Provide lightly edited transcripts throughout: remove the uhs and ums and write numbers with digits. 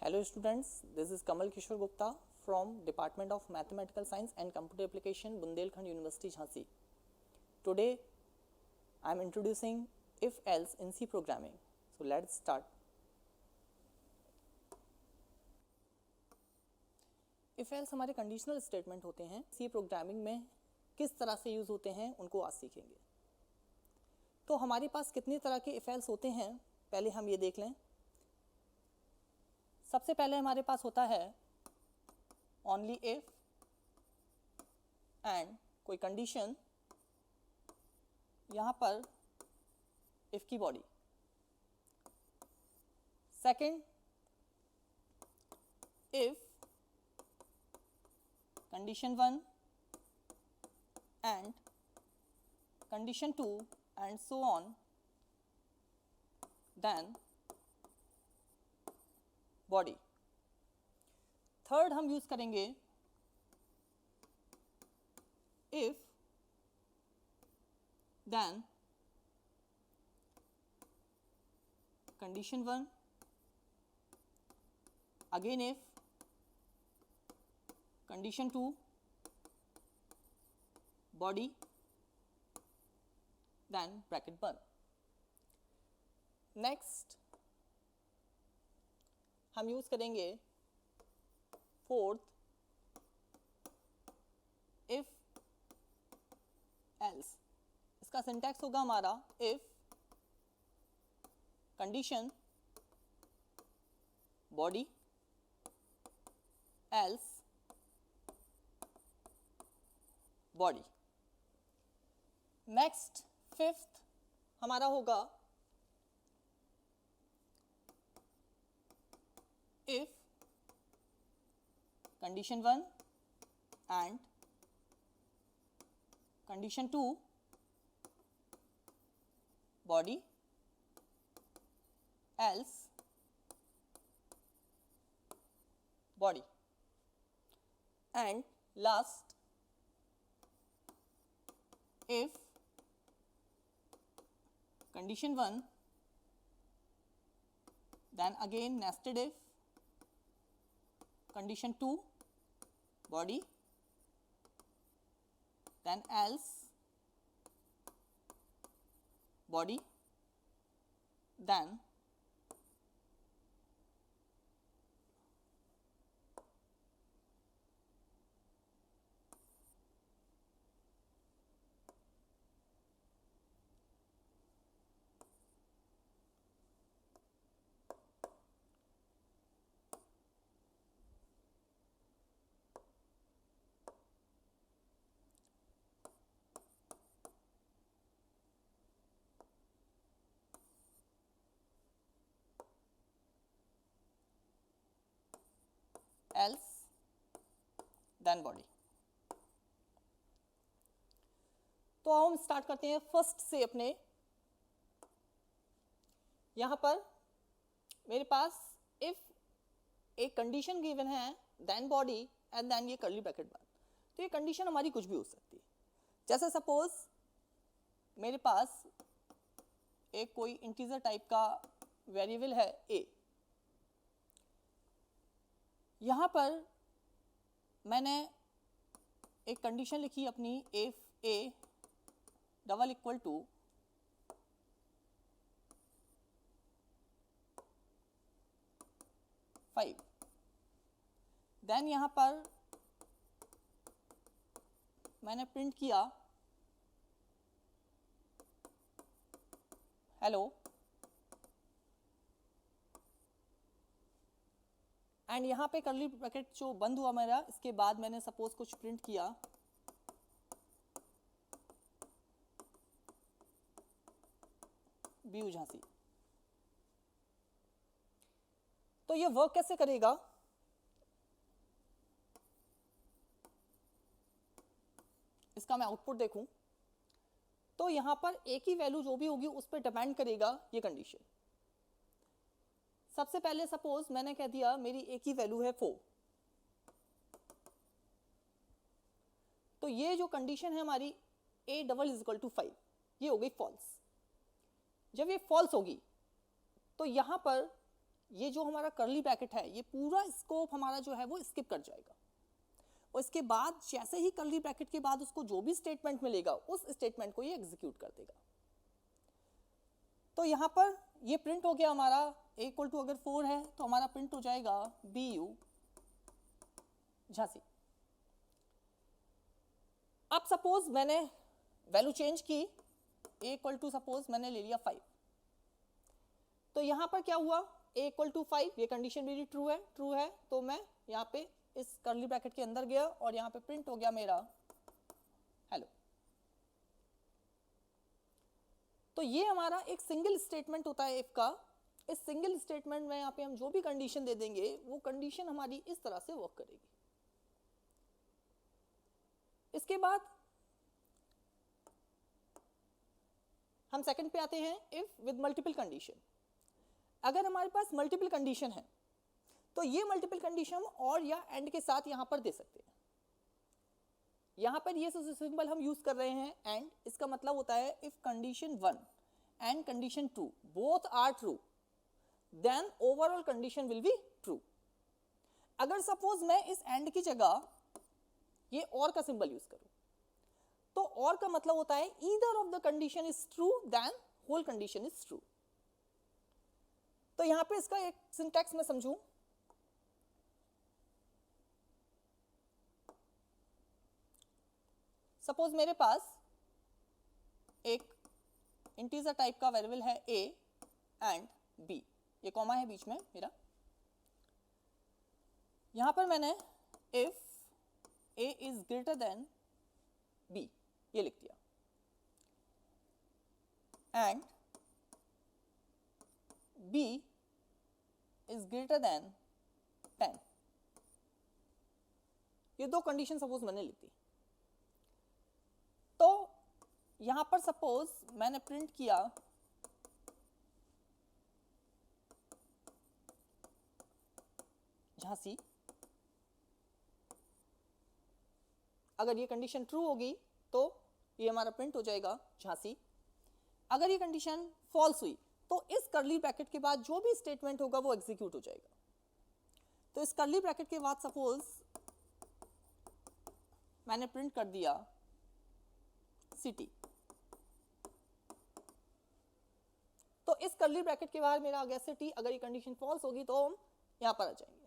Hello students, this is Kamal Kishore Gupta from Department of Mathematical Science and Computer Application, Bundelkhand University, Jhansi. Today I am introducing if-else in C programming. So let's start. if-else हमारे conditional statement होते हैं. C programming में किस तरह से use होते हैं उनको आज सीखेंगे. तो हमारे पास कितनी तरह के if-else होते हैं पहले हम ये देख लें. सबसे पहले हमारे पास होता है ओनली इफ एंड कोई कंडीशन, यहाँ पर इफ की body. Second, if condition 1 and condition 2 and so on, then body. Third हम यूज करेंगे if then condition 1, again if condition 2, body, then bracket बंद. नेक्स्ट हम यूज करेंगे फोर्थ इफ एल्स. इसका सिंटैक्स होगा हमारा if condition body else body. Next fifth हमारा होगा if condition 1 and condition 2, body, else body. And last, if condition 1, then again nested if condition 2, body, then else body, then else then body. तो अब हम start करते हैं first से अपने. यहां पर मेरे पास इफ एक कंडीशन गिवन है, देन बॉडी एंड देन ये कर्ली ब्रैकेट बंद. तो ये कंडीशन हमारी कुछ भी हो सकती है. जैसे सपोज मेरे पास एक कोई इंटीजर टाइप का वेरिएबल है a. यहाँ पर मैंने एक कंडीशन लिखी अपनी if a double equal to 5. Then यहाँ पर मैंने प्रिंट किया हेलो, एंड यहाँ पे कर्ली ब्रैकेट जो बंद हुआ मेरा, इसके बाद मैंने सपोज कुछ प्रिंट किया बी झांसी. तो ये वर्क कैसे करेगा? इसका मैं आउटपुट देखूं तो यहां पर एक ही वैल्यू जो भी होगी उस पर डिपेंड करेगा ये कंडीशन. सबसे पहले सपोज मैंने कह दिया मेरी एक ही वैल्यू है 4. तो ये जो कंडीशन है हमारी a double is equal to 5, ये हो गई फॉल्स. जब ये फॉल्स होगी तो यहां पर ये जो हमारा कर्ली ब्रैकेट है ये पूरा स्कोप हमारा जो है वो स्किप कर जाएगा, और इसके बाद जैसे ही कर्ली ब्रैकेट के बाद उसको जो भी स्टेटमेंट मिलेगा उस स्टेटमेंट को ये एग्जीक्यूट कर देगा। तो यहाँ पर ये प्रिंट हो गया हमारा a इक्वल टू अगर 4 है तो हमारा प्रिंट हो जाएगा BU झांसी। अब सपोज मैंने वैल्यू चेंज की, a इक्वल टू सपोज मैंने ले लिया 5, तो यहाँ पर क्या हुआ, a इक्वल टू 5, ये कंडीशन मेरी ट्रू है तो मैं यहाँ पे इस कर्ली ब्रैकेट के अंदर गया और यहाँ पे प्रिंट हो गया मेरा हेलो। तो ये हमारा एक सिंगल स्टेटमेंट होता है इफ का। इस सिंगल स्टेटमेंट में यहाँ पे हम जो भी कंडीशन दे देंगे वो कंडीशन हमारी इस तरह से वर्क करेगी। इसके बाद हम सेकंड पे आते हैं, इफ विद मल्टीपल कंडीशन। अगर हमारे पास मल्टीपल कंडीशन है तो ये मल्टीपल कंडीशन हम और या एंड के साथ यहां पर दे सकते हैं। यहां पर ये सिंबल हम यूज कर रहे हैं एंड, इसका मतलब होता है if condition 1 and condition 2 both are true then overall condition will be true. अगर सपोज मैं इस एंड की जगह ये और का सिंबल यूज करूं तो और का मतलब होता है either of the condition is true then whole condition is true. तो यहां पे इसका एक सिंटैक्स मैं समझूं, सपोज मेरे पास एक इंटीजर टाइप का वेरिएबल है a एंड b, ये कॉमा है बीच में मेरा। यहां पर मैंने if a is greater then b ये लिख दिया and b is greater than 10, ये दो कंडीशन सपोज मैंने लिख दी। तो यहां पर सपोज मैंने प्रिंट किया झांसी, अगर ये कंडीशन ट्रू होगी तो ये हमारा प्रिंट हो जाएगा झांसी। अगर ये कंडीशन फॉल्स हुई तो इस कर्ली ब्रैकेट के बाद जो भी स्टेटमेंट होगा वो एग्जीक्यूट हो जाएगा। तो इस कर्ली ब्रैकेट के बाद सपोज मैंने प्रिंट कर दिया सिटी, तो इस कर्ली ब्रैकेट के बाहर मेरा आ गया सिटी। अगर ये कंडीशन फॉल्स होगी तो हम यहां पर आ जाएंगे।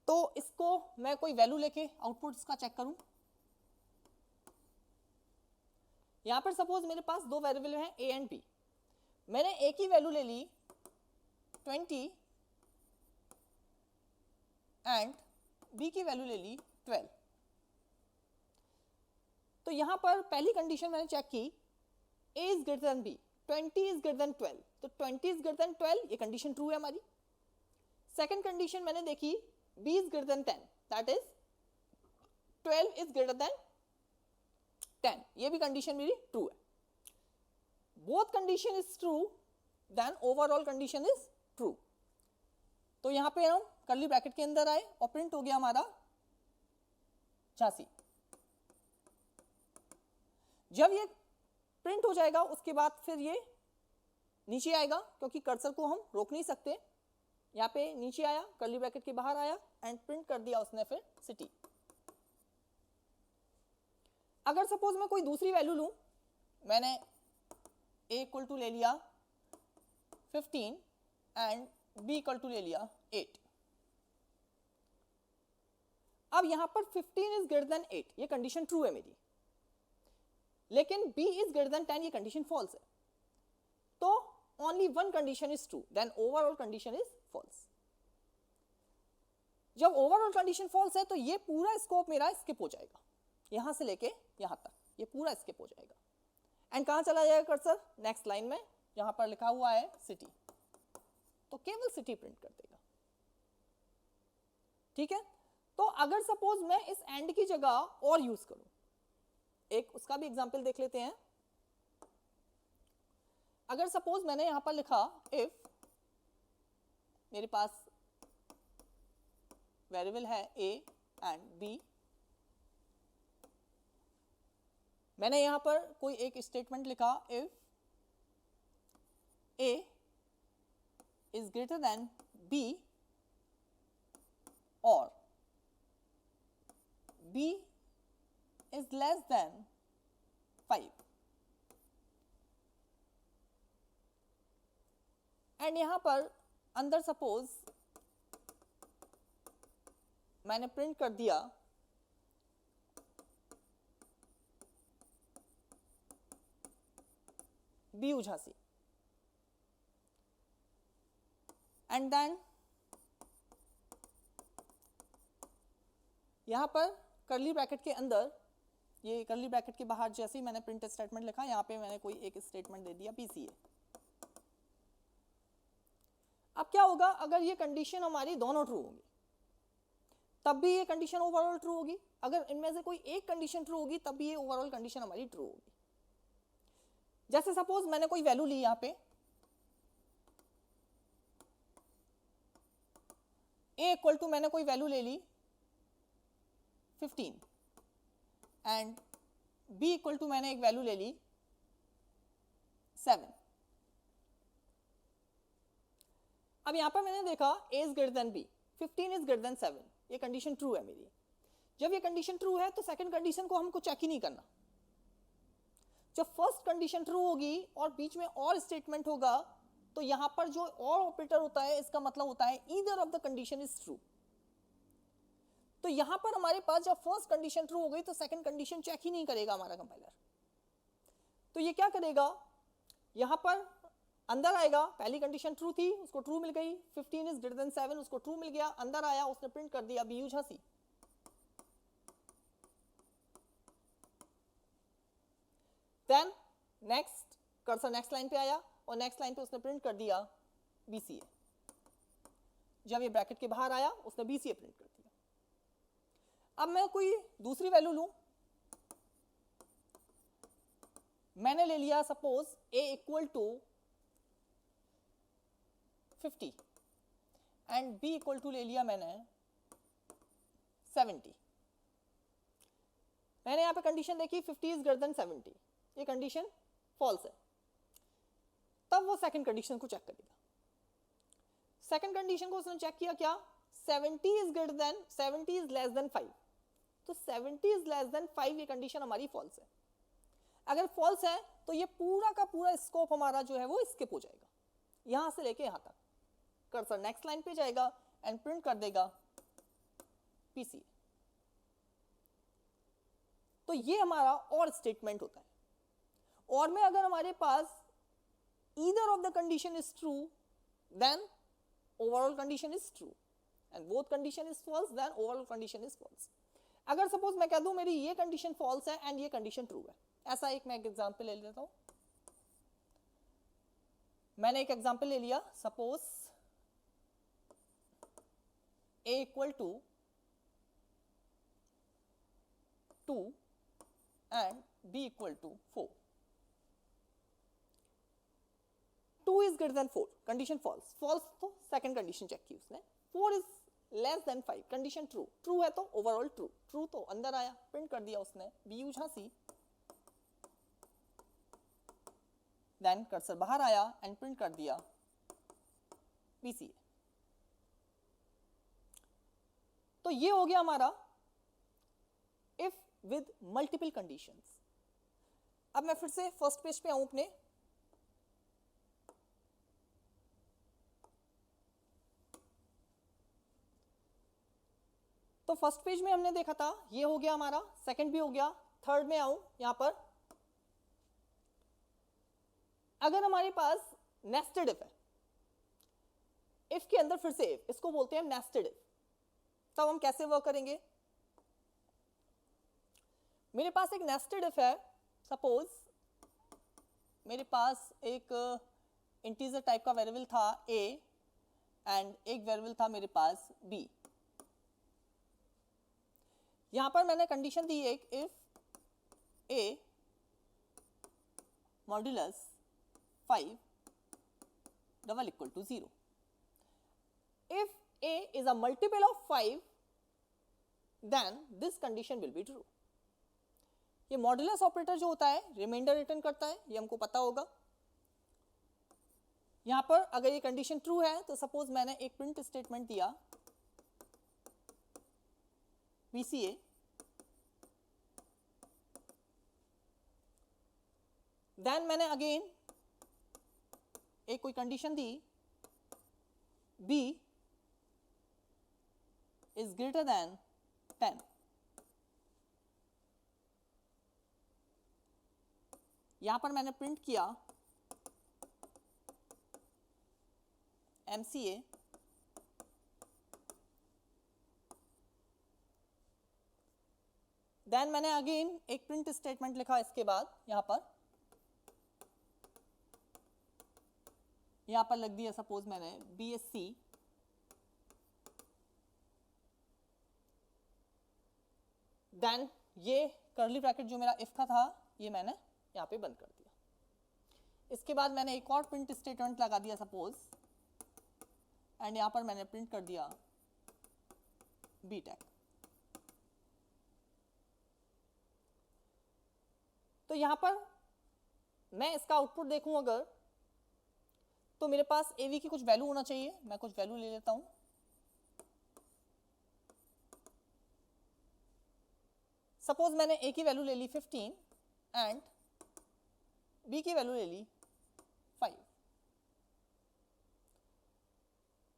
तो इसको मैं कोई वैल्यू लेके आउटपुट इसका चेक करूं। यहां पर सपोज मेरे पास दो वेरिएबल हैं a एंड b, मैंने a की वैल्यू ले ली 20 एंड b की वैल्यू ले ली 12। तो यहां पर पहली कंडीशन मैंने चेक की, a is greater then b, 20 is greater then 12, तो 20 इज ग्रेटर देन 12 ये कंडीशन ट्रू है हमारी। सेकंड कंडीशन मैंने देखी b is greater than 10, that is 12 is greater than 10, ये भी कंडीशन मेरी ट्रू है। Both condition is true then overall condition is true. तो यहां पे हम कर्ली ब्रैकेट के अंदर आए और प्रिंट हो गया हमारा झांसी। जब ये प्रिंट हो जाएगा उसके बाद फिर ये नीचे आएगा, क्योंकि कर्सर को हम रोक नहीं सकते। यहाँ पे नीचे आया, कर्ली ब्रैकेट के बाहर आया एंड प्रिंट कर दिया उसने फिर सिटी। अगर सपोज मैं कोई दूसरी वैल्यू लूं, मैंने a इक्वल टू ले लिया 15 एंड b इक्वल टू ले लिया 8। अब यहां पर 15 इज ग्रेटर देन 8 ये कंडीशन ट्रू है मेरी, लेकिन b इज ग्रेटर देन 10 ये कंडीशन फॉल्स है। तो only one condition is true then overall condition is false. जब ओवरऑल कंडीशन फॉल्स है तो ये पूरा स्कोप मेरा स्किप हो जाएगा, यहां से लेके यहां तक ये पूरा स्किप हो जाएगा। एंड कहां चला जाएगा कर्सर, नेक्स्ट लाइन में जहां पर लिखा हुआ है सिटी, तो केवल सिटी प्रिंट कर देगा। ठीक है। तो अगर सपोज मैं इस एंड की जगह और यूज करूं, एक उसका भी एग्जांपल देख लेते हैं। अगर सपोज मैंने यहां पर लिखा इफ मेरे पास वेरिएबल है a एंड b, मैंने यहां पर कोई एक स्टेटमेंट लिखा if a is greater than B or B is less than 5 and यहाँ पर अंदर सपोज मैंने प्रिंट कर दिया बी उझासी एंड देन यहाँ पर कर्ली ब्रैकेट के अंदर, ये कर्ली ब्रैकेट के बाहर जैसे ही मैंने प्रिंट स्टेटमेंट लिखा, यहाँ पे मैंने कोई एक स्टेटमेंट दे दिया PCA। अब क्या होगा, अगर ये कंडीशन हमारी दोनों ट्रू होगी तब भी ये कंडीशन ओवरऑल ट्रू होगी, अगर इनमें से कोई एक कंडीशन ट्रू होगी तब भी ये ओवरऑल कंडीशन हमारी ट्रू होगी। जैसे सपोज मैंने कोई वैल्यू ली यहाँ पे a इक्वल टू, मैंने कोई वैल्यू ले ली 15 एंड b इक्वल टू मैंने एक वैल्यू ले ली 7। अब यहां पर मैंने देखा a is greater then b, 15 is greater then 7, ये कंडीशन ट्रू है मेरी। जब ये कंडीशन ट्रू है तो सेकंड कंडीशन को हमको चेक ही नहीं करना। जब फर्स्ट कंडीशन ट्रू होगी और बीच में और स्टेटमेंट होगा तो यहां पर जो और ऑपरेटर होता है इसका मतलब होता है either of the condition is true. तो यहां पर हमारे पास जब फर्स्ट कंडीशन ट्रू हो गई तो सेकंड कंडीशन चेक ही नहीं करेगा हमारा कंपाइलर। तो ये क्या करेगा, यहां पर अंदर आएगा, पहली कंडीशन ट्रू थी उसको ट्रू मिल गई, 15 इज ग्रेटर देन 7 उसको ट्रू मिल गया, अंदर आया उसने प्रिंट कर दिया बी उझासी। Then next cursor next line पे आया और नेक्स्ट लाइन पे उसने प्रिंट कर दिया BCA। जब ये ब्रैकेट के बाहर आया उसने BCA प्रिंट कर दिया। अब मैं कोई दूसरी वैल्यू लूं, मैंने ले लिया suppose a equal to 50 and b equal to ले लिया मैंने 70। मैंने यहाँ पे कंडीशन देखी 50 इज ग्रेटर देन 70, ये कंडीशन फॉल्स है। तब वो सेकंड कंडीशन को चेक करेगा। सेकंड कंडीशन को उसने चेक किया क्या, 70 is greater then 70 is less than 5, तो 70 इज लेस देन 5 ये कंडीशन हमारी फॉल्स है। अगर फॉल्स है तो ये पूरा का पूरा स्कोप हमारा जो है वो स्किप हो जाएगा, यहां से लेके यहां तक। कर्सर नेक्स्ट लाइन पे जाएगा एंड प्रिंट कर देगा PCA। तो ये हमारा और स्टेटमेंट होता है। और में अगर हमारे पास either of the condition is true then overall condition is true and both condition is false then overall condition is false। अगर सपोज मैं कह दूं मेरी ये कंडीशन फॉल्स है एंड ये कंडीशन ट्रू है, ऐसा एक मैं एग्जांपल ले लेता हूं। मैंने एक एग्जांपल ले लिया, suppose a equal to 2 and b equal to 4। 2 is greater than 4, condition false, false तो सेकंड कंडीशन चेक की उसने। 4 is less than 5, condition true, true है तो ओवरऑल ट्रू, ट्रू तो अंदर आया प्रिंट कर दिया उसने बी उझासी। देन कर्सर बाहर आया एंड प्रिंट कर दिया BCA। तो ये हो गया हमारा इफ विद मल्टीपल कंडीशंस। अब मैं फिर से फर्स्ट पेज पे आऊं अपने, तो फर्स्ट पेज में हमने देखा था ये हो गया हमारा, सेकंड भी हो गया, थर्ड में आऊं यहां पर। अगर हमारे पास नेस्टेड इफ है, इफ के अंदर फिर से इफ, इसको बोलते हैं नेस्टेड इफ। तब हम कैसे वर्क करेंगे, मेरे पास एक नेस्टेड इफ है, सपोज मेरे पास एक इंटीजर टाइप का वेरिएबल था a एंड एक वेरिएबल था मेरे पास b। यहां पर मैंने कंडीशन दी एक, if a modulus 5 double equal to 0। If a is a multiple of 5 then this condition will be true। ये मॉड्यूलस ऑपरेटर जो होता है रिमाइंडर रिटर्न करता है, ये हमको पता होगा। यहां पर अगर ये कंडीशन ट्रू है तो सपोज मैंने एक प्रिंट स्टेटमेंट दिया BCA, देन मैंने अगेन एक कोई condition the B is greater than 10, यहां पर मैंने प्रिंट किया MCA, देन मैंने अगेन एक प्रिंट स्टेटमेंट लिखा इसके बाद यहां पर लग दिया सपोज मैंने BSC, देन ये कर्ली ब्रैकेट जो मेरा इफ का था ये मैंने यहां पे बंद कर दिया। इसके बाद मैंने एक और प्रिंट स्टेटमेंट लगा दिया सपोज, एंड यहां पर मैंने प्रिंट कर दिया BTech। तो यहां पर मैं इसका आउटपुट देखूं अगर, तो मेरे पास AV की कुछ वैल्यू होना चाहिए, मैं कुछ वैल्यू ले लेता हूं। सपोज मैंने A की वैल्यू ले ली 15 एंड B की वैल्यू ले ली 5।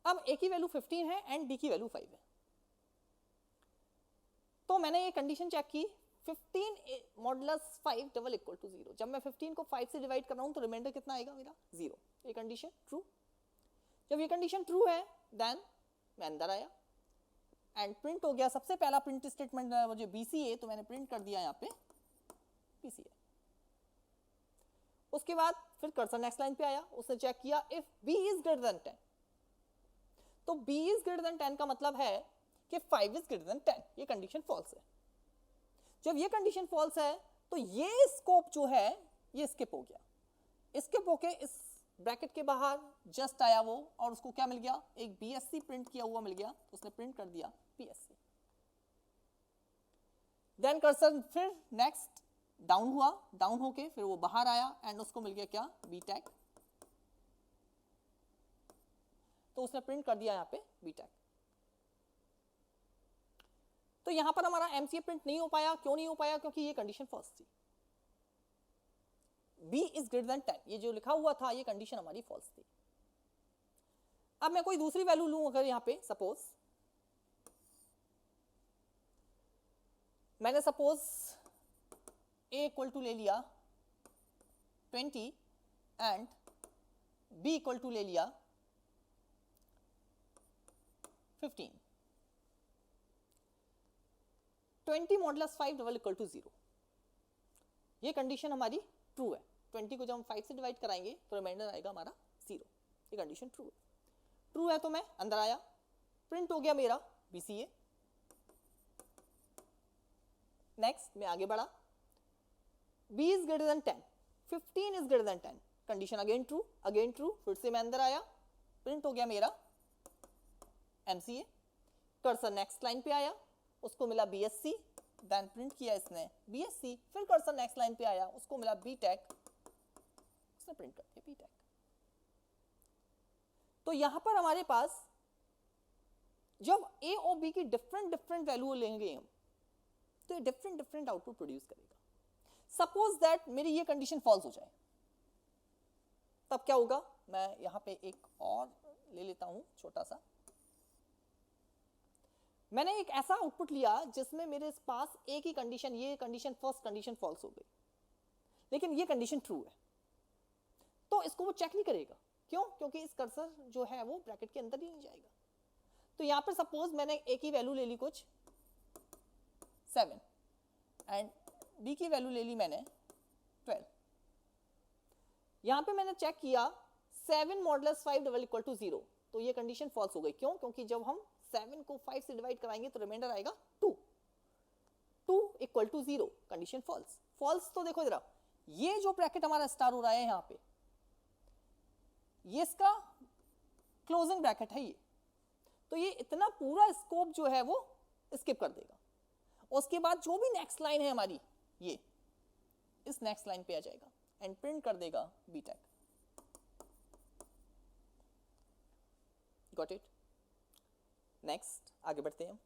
अब A की वैल्यू 15 है एंड B की वैल्यू 5 है, तो मैंने ये कंडीशन चेक की 15 मॉडुलस 5 डबल इक्वल टू 0। जब मैं 15 को 5 से डिवाइड कर रहा हूं तो रिमाइंडर कितना आएगा मेरा 0। ये कंडीशन ट्रू। जब ये कंडीशन ट्रू है देन मैं अंदर आया एंड प्रिंट हो गया। सबसे पहला प्रिंट स्टेटमेंट मुझे BCA, तो मैंने प्रिंट कर दिया यहाँ पे BCA। उसके बाद फिर कर्सर नेक्स्ट लाइन पे आया, उसने चेक किया if B is greater than 10, तो B इज ग्रेटर देन 10 का मतलब है कि 5 इज ग्रेटर देन 10। ये कंडीशन फॉल्स है। जब ये कंडीशन फॉल्स है तो ये स्कोप जो है ये स्किप हो गया। स्किप होके इस ब्रैकेट के बाहर जस्ट आया वो, और उसको क्या मिल गया, एक BSC प्रिंट किया हुआ मिल गया, तो उसने प्रिंट कर दिया BSC। देन कर्सर फिर नेक्स्ट डाउन हुआ, डाउन होके फिर वो बाहर आया एंड उसको मिल गया क्या, BTech, तो उसने प्रिंट कर दिया यहाँ पे BTech। तो यहां पर हमारा MCA प्रिंट नहीं हो पाया। क्यों नहीं हो पाया? क्योंकि ये कंडीशन फॉल्स थी। B इज ग्रेटर देन 10, ये जो लिखा हुआ था ये कंडीशन हमारी फॉल्स थी। अब मैं कोई दूसरी वैल्यू लूं अगर यहां पे, सपोज मैंने सपोज A इक्वल टू ले लिया 20 एंड B इक्वल टू ले लिया 15। 20 मॉडुलस 5 डबल इक्वल टू 0, ये कंडीशन हमारी ट्रू है। 20 को जब हम 5 से डिवाइड कराएंगे तो रिमाइंडर आएगा हमारा 0। ये कंडीशन ट्रू है। ट्रू है तो मैं अंदर आया, प्रिंट हो गया मेरा BCA। नेक्स्ट मैं आगे बढ़ा, B is greater than 10, 15 is greater than 10, condition again true, फिर से मैं अंदर आया, प्रिंट हो गया मेरा MCA। कर्सर नेक्स्ट लाइन पे आया, उसको मिला BSC, देन प्रिंट किया इसने BSC, फिर कर्सर नेक्स्ट लाइन पे आया, उसको मिला BTech, उसने प्रिंट कर दिया BTech। तो यहां पर हमारे पास जब A और B की डिफरेंट वैल्यू लेंगे हम, तो ये डिफरेंट आउटपुट प्रोड्यूस करेगा। सपोज दैट मेरी ये कंडीशन फॉल्स हो जाए, तब क्या होगा? मैं यहां पे एक और ले लेता हूं छोटा सा। मैंने एक ऐसा आउटपुट लिया जिसमें मेरे पास एक ही कंडीशन, ये कंडीशन फर्स्ट कंडीशन फॉल्स हो गई, लेकिन ये कंडीशन ट्रू है, तो इसको वो चेक नहीं करेगा। क्यों? क्योंकि इस कर्सर जो है वो ब्रैकेट के अंदर ही नहीं जाएगा। तो यहां पर सपोज मैंने A की वैल्यू ले ली कुछ 7 एंड B की वैल्यू ले ली मैंने 12। यहां पे मैंने चेक किया 7 मॉडुलस 5 डबल इक्वल टू 0, तो ये कंडीशन फॉल्स हो गई। क्यों? क्योंकि जब हम 7 को 5 से डिवाइड कराएंगे तो रिमाइंडर आएगा 2 इक्वल टू 0, कंडीशन फॉल्स। तो देखो जरा, ये जो ब्रैकेट हमारा स्टार हो रहा है यहाँ पे, ये इसका क्लोजिंग ब्रैकेट है ये, तो ये इतना पूरा स्कोप जो है वो स्किप कर देगा। उसके बाद जो भी नेक्स्ट लाइन है हमारी, ये इस नेक्स्ट लाइन पे आ जाएगा एंड प्रिंट कर देगा BTech। Got it? नेक्स्ट आगे बढ़ते हैं.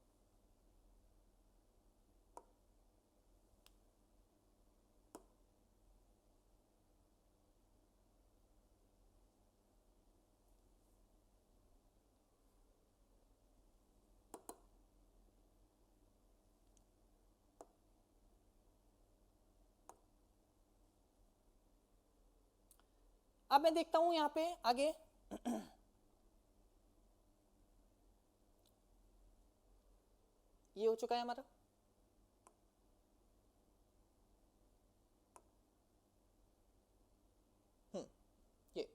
अब मैं देखता हूं यहां पे आगे ये हो चुका है हमारा. ये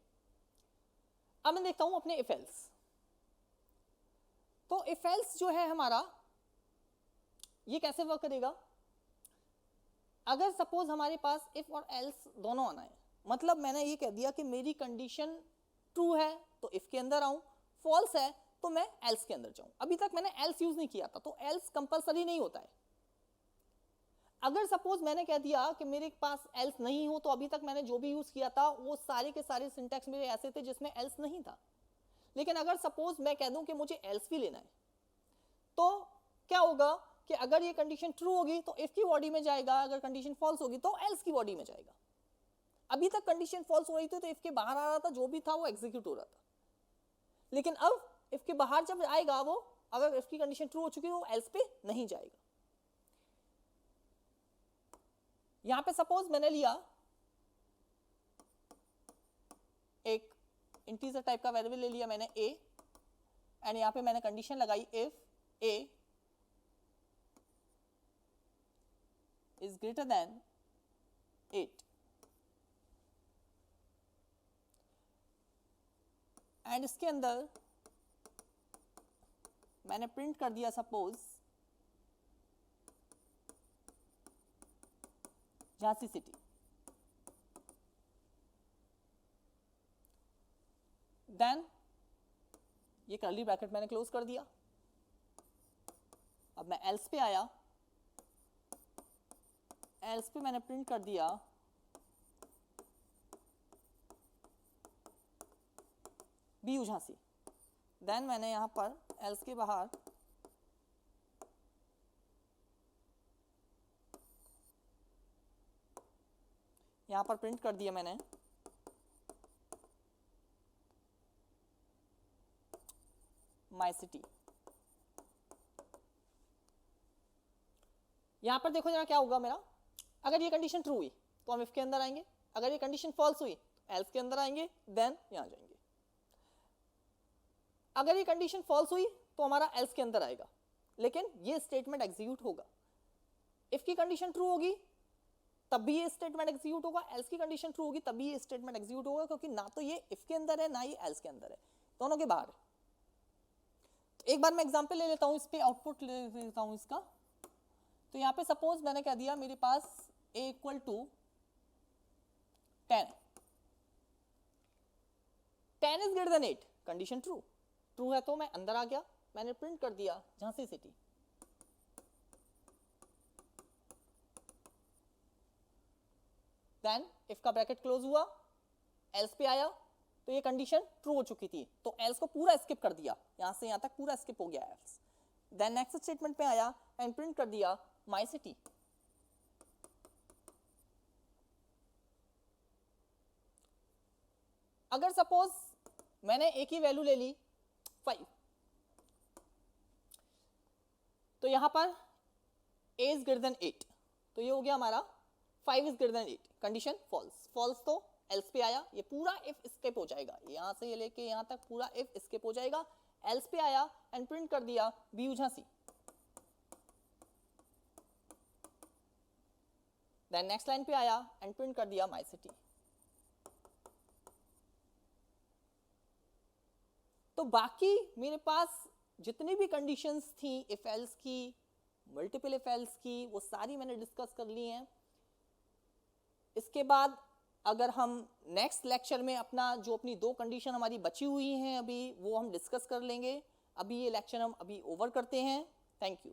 अब मैं देखता हूं अपने इफ एल्स. तो इफ एल्स जो है हमारा ये कैसे वर्क करेगा? अगर सपोज हमारे पास इफ और एल्स दोनों आना है, मतलब मैंने ये कह दिया कि मेरी कंडीशन ट्रू है तो इफ के अंदर आऊं, फॉल्स है तो मैं एल्स के अंदर जाऊं. अभी तक मैंने एल्स यूज नहीं किया था तो एल्स कंपलसरी नहीं होता है. अगर सपोज मैंने कह दिया कि मेरे पास एल्स नहीं हो तो अभी तक मैंने जो भी यूज किया था वो सारे के सारे सिंटैक्स मेरे ऐसे थे जिसमें एल्स नहीं था. लेकिन अगर सपोज मैं कह दूं कि मुझे एल्स भी लेना है तो क्या होगा कि अगर ये कंडीशन ट्रू होगी तो इफ की बॉडी में जाएगा, अगर कंडीशन फॉल्स होगी तो एल्स की बॉडी में जाएगा. अभी तक कंडीशन फॉल्स हो रही थी तो इफ के बाहर आ रहा था, जो भी था वो एग्जीक्यूट हो रहा था. लेकिन अब इफ के बाहर जब आएगा वो, अगर इफ की कंडीशन ट्रू हो चुकी है वो एल्स पे नहीं जाएगा. यहां पे सपोज मैंने लिया एक इंटीजर टाइप का वेरिएबल ले लिया मैंने a, एंड यहां पे मैंने कंडीशन लगाई if a is greater than 8 and इसके अंदर मैंने प्रिंट कर दिया सपोज झांसी सिटी. देन ये कर्ली ब्रैकेट मैंने क्लोज कर दिया. अब मैं एल्स पे आया, एल्स पे मैंने प्रिंट कर दिया बी झांसी. देन मैंने यहां पर एल्स के बाहर यहां पर प्रिंट कर दिया मैंने माई सिटी. यहां पर देखो जरा क्या होगा मेरा. अगर ये कंडीशन ट्रू हुई तो हम इफ के अंदर आएंगे, अगर ये कंडीशन फॉल्स हुई तो एल्स के अंदर आएंगे, देन यहां जाएंगे. अगर ये कंडीशन फॉल्स हुई तो हमारा एल्स के अंदर आएगा, लेकिन ये स्टेटमेंट एग्जीक्यूट होगा. इफ की कंडीशन ट्रू होगी तब भी ये स्टेटमेंट एग्जीक्यूट होगा, एल्स की कंडीशन ट्रू होगी तब भी ये स्टेटमेंट एग्जीक्यूट होगा, क्योंकि ना तो ये इफ के अंदर है ना ये एल्स के अंदर है, दोनों के बाहर है. तो एक बार मैं एग्जांपल ले लेता हूं, इस पे आउटपुट ले लेता हूं इसका. तो यहाँ पे सपोज मैंने कह दिया मेरे पास a equal to 10 is greater than 8, condition true. True है तो मैं अंदर आ गया, मैंने प्रिंट कर दिया झांसी सिटी. देन इफ का ब्रैकेट क्लोज हुआ, एल्स पे आया तो ये कंडीशन ट्रू हो चुकी थी तो एल्स को पूरा स्किप कर दिया, यहां से यहां तक पूरा स्किप हो गया एल्स. देन नेक्स्ट स्टेटमेंट पे आया एंड प्रिंट कर दिया माई सिटी. अगर सपोज मैंने एक ही वैल्यू ले ली 5, तो यहां पर a इज ग्रेटर देन 8, तो ये हो गया हमारा 5 is greater than 8, condition false. False तो एल्स पे आया, ये पूरा इफ स्किप हो जाएगा, यहां से ये लेके यहां तक पूरा इफ स्किप हो जाएगा. एल्स पे आया एंड प्रिंट कर दिया B Jhansi. Then next line पे आया एंड प्रिंट कर दिया माई सिटी. तो बाकी मेरे पास जितनी भी कंडीशंस थी इफ एल्स की, मल्टीपल इफ एल्स की, वो सारी मैंने डिस्कस कर ली हैं. इसके बाद अगर हम नेक्स्ट लेक्चर में अपनी 2 कंडीशन हमारी बची हुई हैं अभी, वो हम डिस्कस कर लेंगे. अभी ये लेक्चर हम अभी ओवर करते हैं. Thank you.